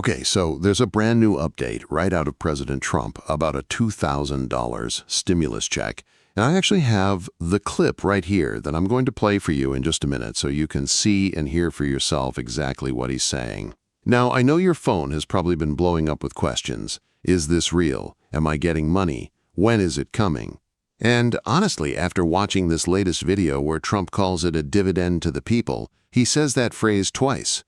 Okay, so there's a brand new update right out of President Trump about a $2,000 stimulus check. And I actually have the clip right here that I'm going to play for you in just a minute so you can see and hear for yourself exactly what he's saying. Now, I know your phone has probably been blowing up with questions. Is this real? Am I getting money? When is it coming? And honestly, after watching this latest video where Trump calls it a dividend to the people, he says that phrase twice.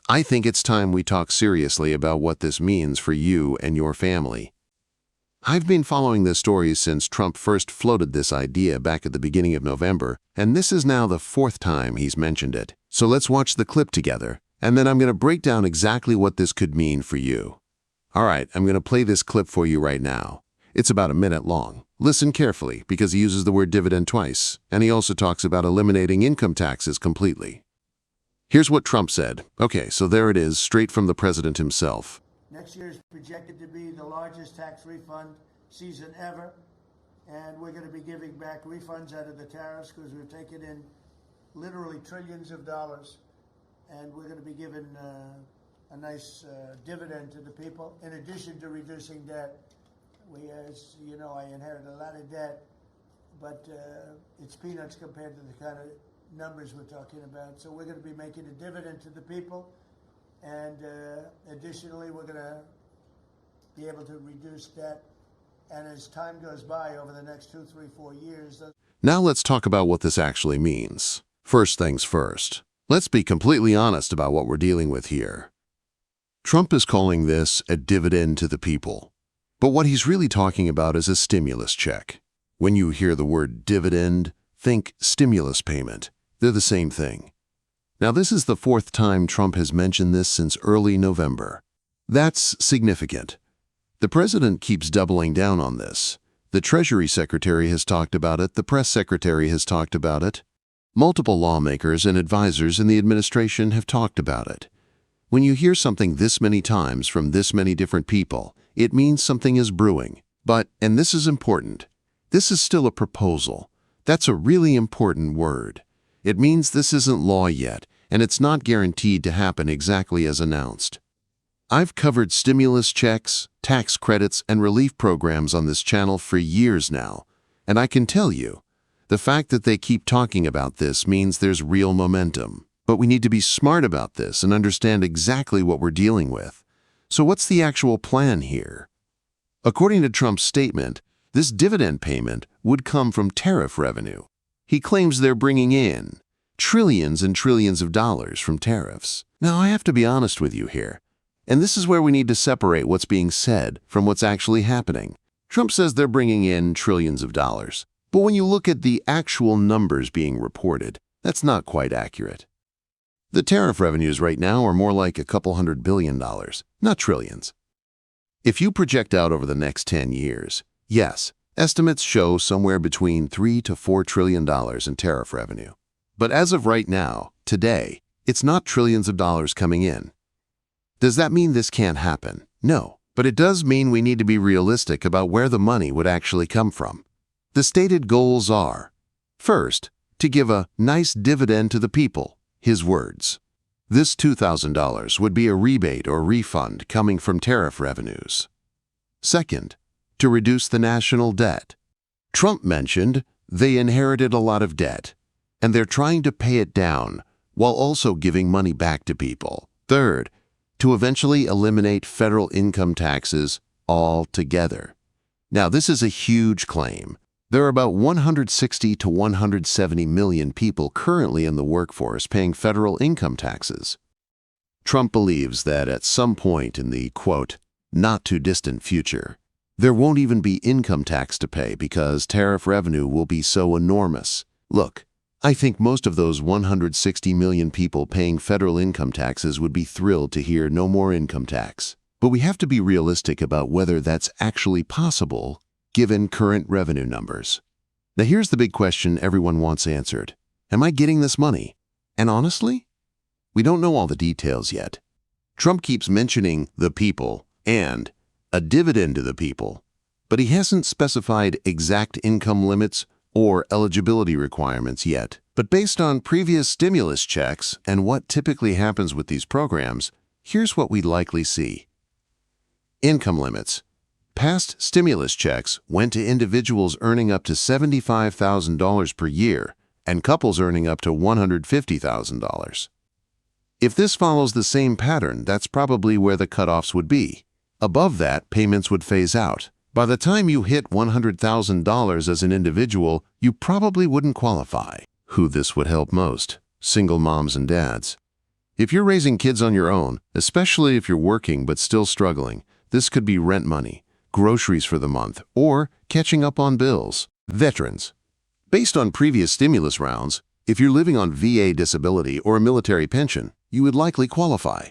I think it's time we talk seriously about what this means for you and your family. I've been following this story since Trump first floated this idea back at the beginning of November, and this is now the fourth time he's mentioned it. So let's watch the clip together, and then I'm going to break down exactly what this could mean for you. All right, I'm going to play this clip for you right now. It's about a minute long. Listen carefully, because he uses the word dividend twice, and he also talks about eliminating income taxes completely. Here's what Trump said. Okay, so there it is, straight from the president himself. Next year is projected to be the largest tax refund season ever, and we're going to be giving back refunds out of the tariffs because we've taken in literally trillions of dollars, and we're going to be giving a nice dividend to the people. In addition to reducing debt, as you know, I inherited a lot of debt, but it's peanuts compared to the kind of numbers we're talking about. So we're going to be making a dividend to the people, and additionally we're going to be able to reduce debt, and as time goes by over the next 2, 3, 4 years. Now let's talk about what this actually means. First things first, let's be completely honest about what we're dealing with here. Trump is calling this a dividend to the people, but what he's really talking about is a stimulus check. When you hear the word dividend, think stimulus payment. They're the same thing. Now, this is the fourth time Trump has mentioned this since early November. That's significant. The president keeps doubling down on this. The Treasury Secretary has talked about it. The press secretary has talked about it. Multiple lawmakers and advisors in the administration have talked about it. When you hear something this many times from this many different people, it means something is brewing. But, and this is important, this is still a proposal. That's a really important word. It means this isn't law yet, and it's not guaranteed to happen exactly as announced. I've covered stimulus checks, tax credits, and relief programs on this channel for years now, and I can tell you, the fact that they keep talking about this means there's real momentum. But we need to be smart about this and understand exactly what we're dealing with. So what's the actual plan here? According to Trump's statement, this dividend payment would come from tariff revenue. He claims they're bringing in trillions and trillions of dollars from tariffs. Now, I have to be honest with you here, and this is where we need to separate what's being said from what's actually happening. Trump says they're bringing in trillions of dollars, but when you look at the actual numbers being reported, that's not quite accurate. The tariff revenues right now are more like a couple $100 billion, not trillions. If you project out over the next 10 years, yes, estimates show somewhere between $3 to $4 trillion in tariff revenue. But as of right now, today, it's not trillions of dollars coming in. Does that mean this can't happen? No, but it does mean we need to be realistic about where the money would actually come from. The stated goals are, first, to give a nice dividend to the people, his words. This $2,000 would be a rebate or refund coming from tariff revenues. Second, to reduce the national debt. Trump mentioned they inherited a lot of debt, and they're trying to pay it down while also giving money back to people. Third, to eventually eliminate federal income taxes altogether. Now, this is a huge claim. There are about 160 to 170 million people currently in the workforce paying federal income taxes. Trump believes that at some point in the, quote, not too distant future, there won't even be income tax to pay because tariff revenue will be so enormous. Look, I think most of those 160 million people paying federal income taxes would be thrilled to hear no more income tax. But we have to be realistic about whether that's actually possible given current revenue numbers. Now here's the big question everyone wants answered. Am I getting this money? And honestly, we don't know all the details yet. Trump keeps mentioning the people and a dividend to the people, but he hasn't specified exact income limits or eligibility requirements yet. But based on previous stimulus checks and what typically happens with these programs, here's what we'd likely see. Income limits. Past stimulus checks went to individuals earning up to $75,000 per year and couples earning up to $150,000. If this follows the same pattern, that's probably where the cutoffs would be. Above that, payments would phase out. By the time you hit $100,000 as an individual, you probably wouldn't qualify. Who this would help most? Single moms and dads. If you're raising kids on your own, especially if you're working but still struggling, this could be rent money, groceries for the month, or catching up on bills. Veterans. Based on previous stimulus rounds, if you're living on VA disability or a military pension, you would likely qualify.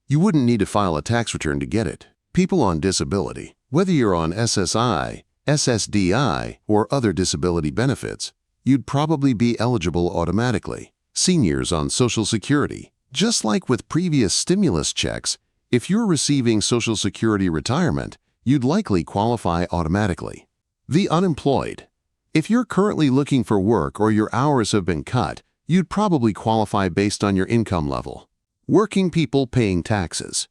You wouldn't need to file a tax return to get it. People on disability, whether you're on SSI, SSDI, or other disability benefits, you'd probably be eligible automatically. Seniors on Social Security. Just like with previous stimulus checks, if you're receiving Social Security retirement, you'd likely qualify automatically. The unemployed. If you're currently looking for work or your hours have been cut, you'd probably qualify based on your income level. Working people paying taxes.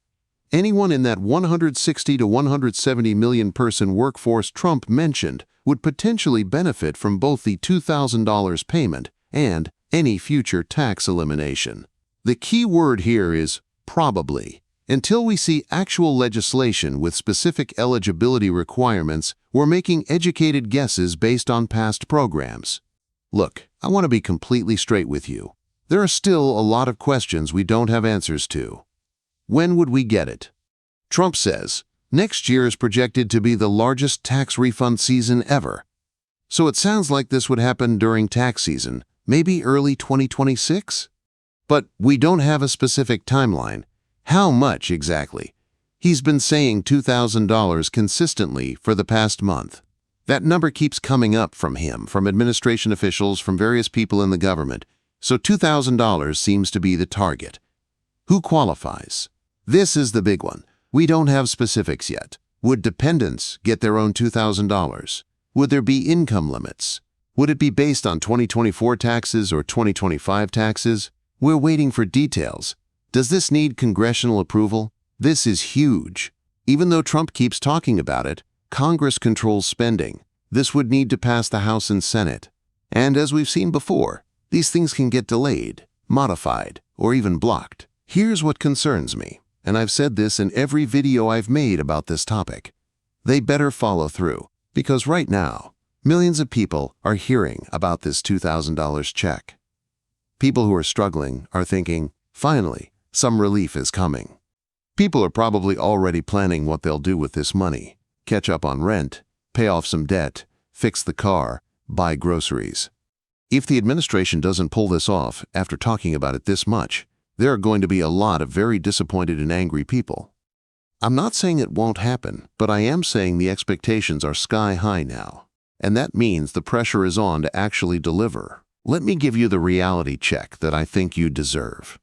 Anyone in that 160 to 170 million person workforce Trump mentioned would potentially benefit from both the $2,000 payment and any future tax elimination. The key word here is probably. Until we see actual legislation with specific eligibility requirements, we're making educated guesses based on past programs. Look, I want to be completely straight with you. There are still a lot of questions we don't have answers to. When would we get it? Trump says, next year is projected to be the largest tax refund season ever. So it sounds like this would happen during tax season, maybe early 2026? But we don't have a specific timeline. How much exactly? He's been saying $2,000 consistently for the past month. That number keeps coming up from him, from administration officials, from various people in the government. So $2,000 seems to be the target. Who qualifies? This is the big one. We don't have specifics yet. Would dependents get their own $2,000? Would there be income limits? Would it be based on 2024 taxes or 2025 taxes? We're waiting for details. Does this need congressional approval? This is huge. Even though Trump keeps talking about it, Congress controls spending. This would need to pass the House and Senate. And as we've seen before, these things can get delayed, modified, or even blocked. Here's what concerns me, and I've said this in every video I've made about this topic. They better follow through, because right now, millions of people are hearing about this $2,000 check. People who are struggling are thinking, finally, some relief is coming. People are probably already planning what they'll do with this money. Catch up on rent, pay off some debt, fix the car, buy groceries. If the administration doesn't pull this off after talking about it this much, there are going to be a lot of very disappointed and angry people. I'm not saying it won't happen, but I am saying the expectations are sky high now. And that means the pressure is on to actually deliver. Let me give you the reality check that I think you deserve.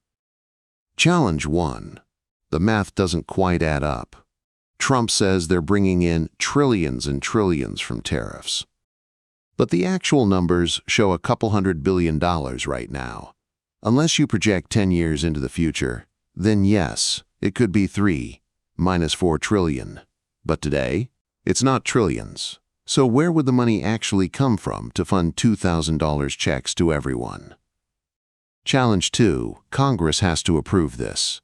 Challenge 1. The math doesn't quite add up. Trump says they're bringing in trillions and trillions from tariffs. But the actual numbers show a couple $100 billion right now. Unless you project 10 years into the future, then yes, it could be 3 minus 4 trillion. But today, it's not trillions. So where would the money actually come from to fund $2,000 checks to everyone? Challenge 2. Congress has to approve this.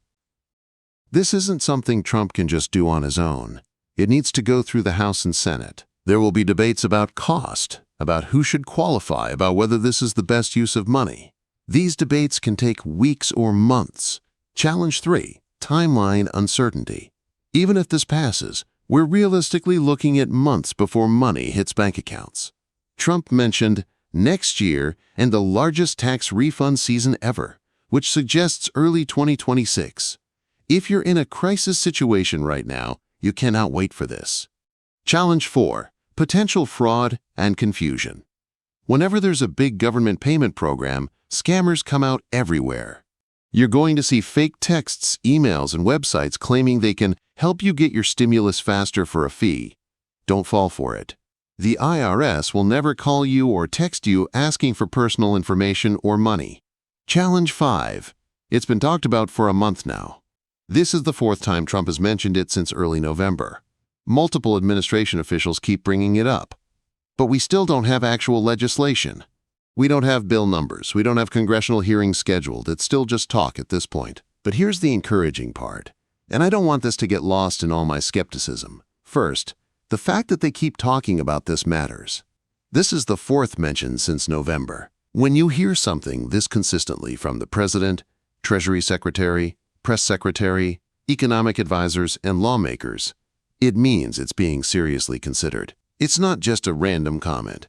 This isn't something Trump can just do on his own. It needs to go through the House and Senate. There will be debates about cost, about who should qualify, about whether this is the best use of money. These debates can take weeks or months. Challenge 3. Timeline uncertainty. Even if this passes, we're realistically looking at months before money hits bank accounts. Trump mentioned next year and the largest tax refund season ever, which suggests early 2026. If you're in a crisis situation right now, you cannot wait for this. Challenge 4. Potential fraud and confusion. Whenever there's a big government payment program, scammers come out everywhere. You're going to see fake texts, emails, and websites claiming they can help you get your stimulus faster for a fee. Don't fall for it. The IRS will never call you or text you asking for personal information or money. Challenge 5. It's been talked about for a month now. This is the fourth time Trump has mentioned it since early November. Multiple administration officials keep bringing it up. But we still don't have actual legislation. We don't have bill numbers. We don't have congressional hearings scheduled. It's still just talk at this point. But here's the encouraging part. And I don't want this to get lost in all my skepticism. First, the fact that they keep talking about this matters. This is the fourth mention since November. When you hear something this consistently from the President, Treasury Secretary, Press Secretary, economic advisors, and lawmakers, it means it's being seriously considered. It's not just a random comment.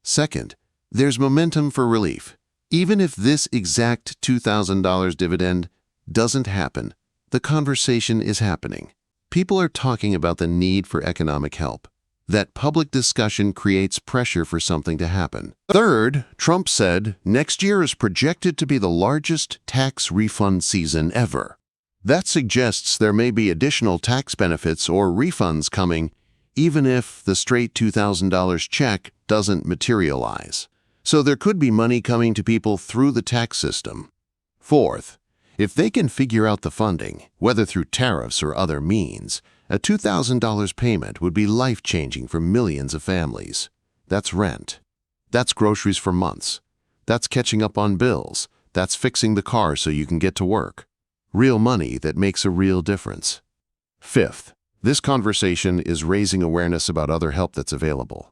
Second, there's momentum for relief. Even if this exact $2,000 dividend doesn't happen, the conversation is happening. People are talking about the need for economic help. That public discussion creates pressure for something to happen. Third, Trump said next year is projected to be the largest tax refund season ever. That suggests there may be additional tax benefits or refunds coming, even if the straight $2,000 check doesn't materialize. So there could be money coming to people through the tax system. Fourth, if they can figure out the funding, whether through tariffs or other means, a $2,000 payment would be life-changing for millions of families. That's rent. That's groceries for months. That's catching up on bills. That's fixing the car so you can get to work. Real money that makes a real difference. Fifth, this conversation is raising awareness about other help that's available.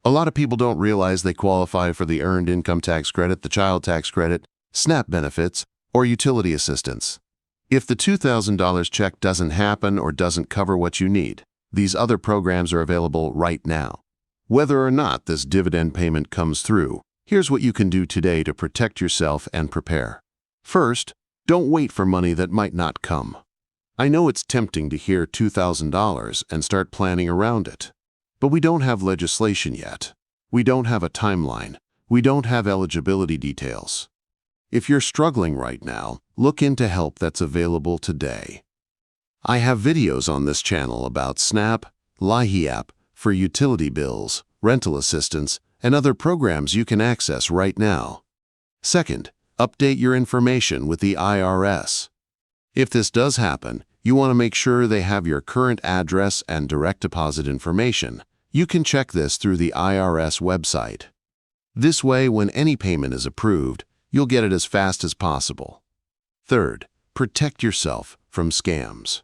A lot of people don't realize they qualify for the Earned Income Tax Credit, the Child Tax Credit, SNAP benefits, or utility assistance. If the $2,000 check doesn't happen or doesn't cover what you need, these other programs are available right now. Whether or not this dividend payment comes through, here's what you can do today to protect yourself and prepare. First, don't wait for money that might not come. I know it's tempting to hear $2,000 and start planning around it. But we don't have legislation yet. We don't have a timeline. We don't have eligibility details. If you're struggling right now, look into help that's available today. I have videos on this channel about SNAP, LIHEAP for utility bills, rental assistance, and other programs you can access right now. Second, update your information with the IRS. If this does happen, you want to make sure they have your current address and direct deposit information. You can check this through the IRS website. This way, when any payment is approved, you'll get it as fast as possible. Third, protect yourself from scams.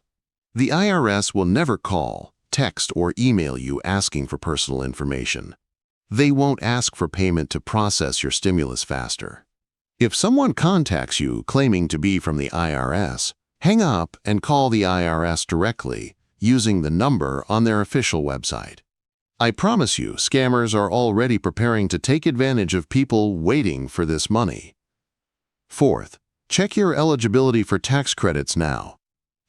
The IRS will never call, text, or email you asking for personal information. They won't ask for payment to process your stimulus faster. If someone contacts you claiming to be from the IRS, hang up and call the IRS directly using the number on their official website. I promise you, scammers are already preparing to take advantage of people waiting for this money. Fourth, check your eligibility for tax credits now.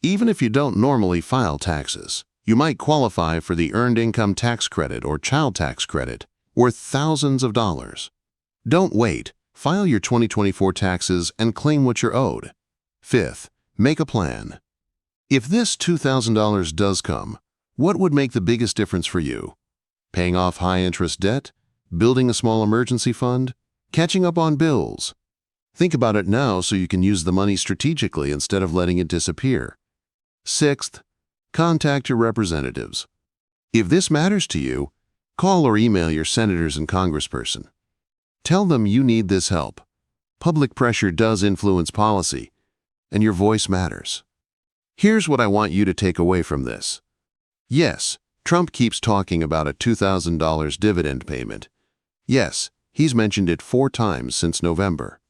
Even if you don't normally file taxes, you might qualify for the Earned Income Tax Credit or Child Tax Credit, worth thousands of dollars. Don't wait. File your 2024 taxes and claim what you're owed. Fifth, make a plan. If this $2,000 does come, what would make the biggest difference for you? Paying off high-interest debt? Building a small emergency fund? Catching up on bills? Think about it now so you can use the money strategically instead of letting it disappear. Sixth, contact your representatives. If this matters to you, call or email your senators and congressperson. Tell them you need this help. Public pressure does influence policy, and your voice matters. Here's what I want you to take away from this. Yes, Trump keeps talking about a $2,000 dividend payment. Yes, he's mentioned it 4 times since November.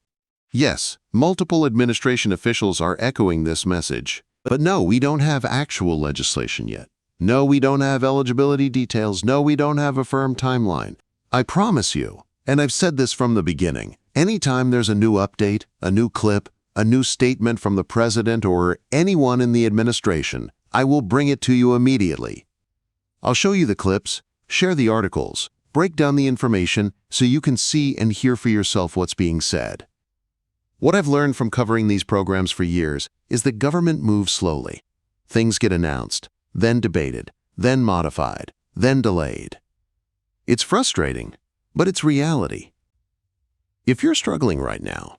Yes, multiple administration officials are echoing this message. But no, we don't have actual legislation yet. No, we don't have eligibility details. No, we don't have a firm timeline. I promise you, and I've said this from the beginning, anytime there's a new update, a new clip, a new statement from the president or anyone in the administration, I will bring it to you immediately. I'll show you the clips, share the articles, break down the information so you can see and hear for yourself what's being said. What I've learned from covering these programs for years is that government moves slowly. Things get announced, then debated, then modified, then delayed. It's frustrating, but it's reality. If you're struggling right now,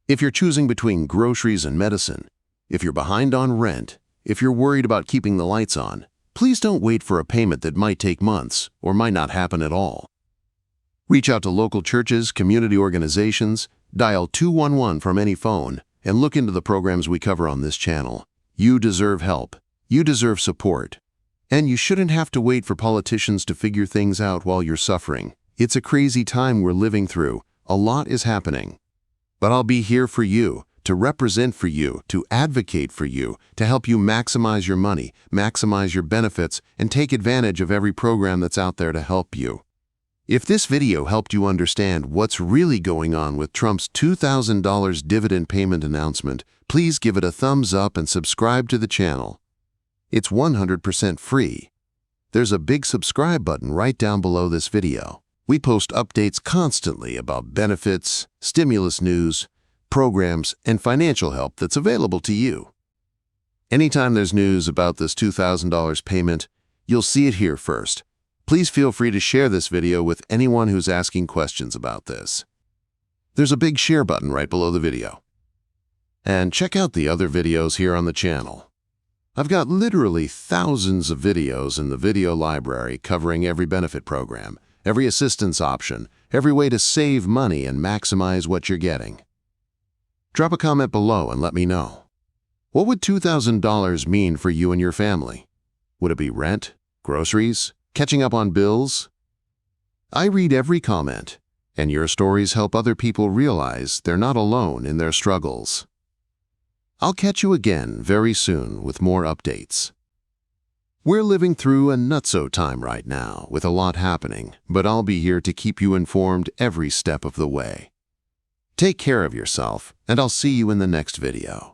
if you're choosing between groceries and medicine, If you're behind on rent, if you're worried about keeping the lights on, please don't wait for a payment that might take months or might not happen at all. Reach out to local churches, community organizations, dial 211 from any phone, and look into the programs we cover on this channel. You deserve help. You deserve support. And you shouldn't have to wait for politicians to figure things out while you're suffering. It's a crazy time we're living through. A lot is happening. But I'll be here for you, to represent for you, to advocate for you, to help you maximize your money, maximize your benefits, and take advantage of every program that's out there to help you. If this video helped you understand what's really going on with Trump's $2,000 dividend payment announcement, please give it a thumbs up and subscribe to the channel. It's 100% free. There's a big subscribe button right down below this video. We post updates constantly about benefits, stimulus news, programs, and financial help that's available to you. Anytime there's news about this $2,000 payment, you'll see it here first. Please feel free to share this video with anyone who's asking questions about this. There's a big share button right below the video. And check out the other videos here on the channel. I've got literally thousands of videos in the video library covering every benefit program, every assistance option, every way to save money and maximize what you're getting. Drop a comment below and let me know. What would $2,000 mean for you and your family? Would it be rent, groceries, catching up on bills? I read every comment, and your stories help other people realize they're not alone in their struggles. I'll catch you again very soon with more updates. We're living through a nutso time right now with a lot happening, but I'll be here to keep you informed every step of the way. Take care of yourself, and I'll see you in the next video.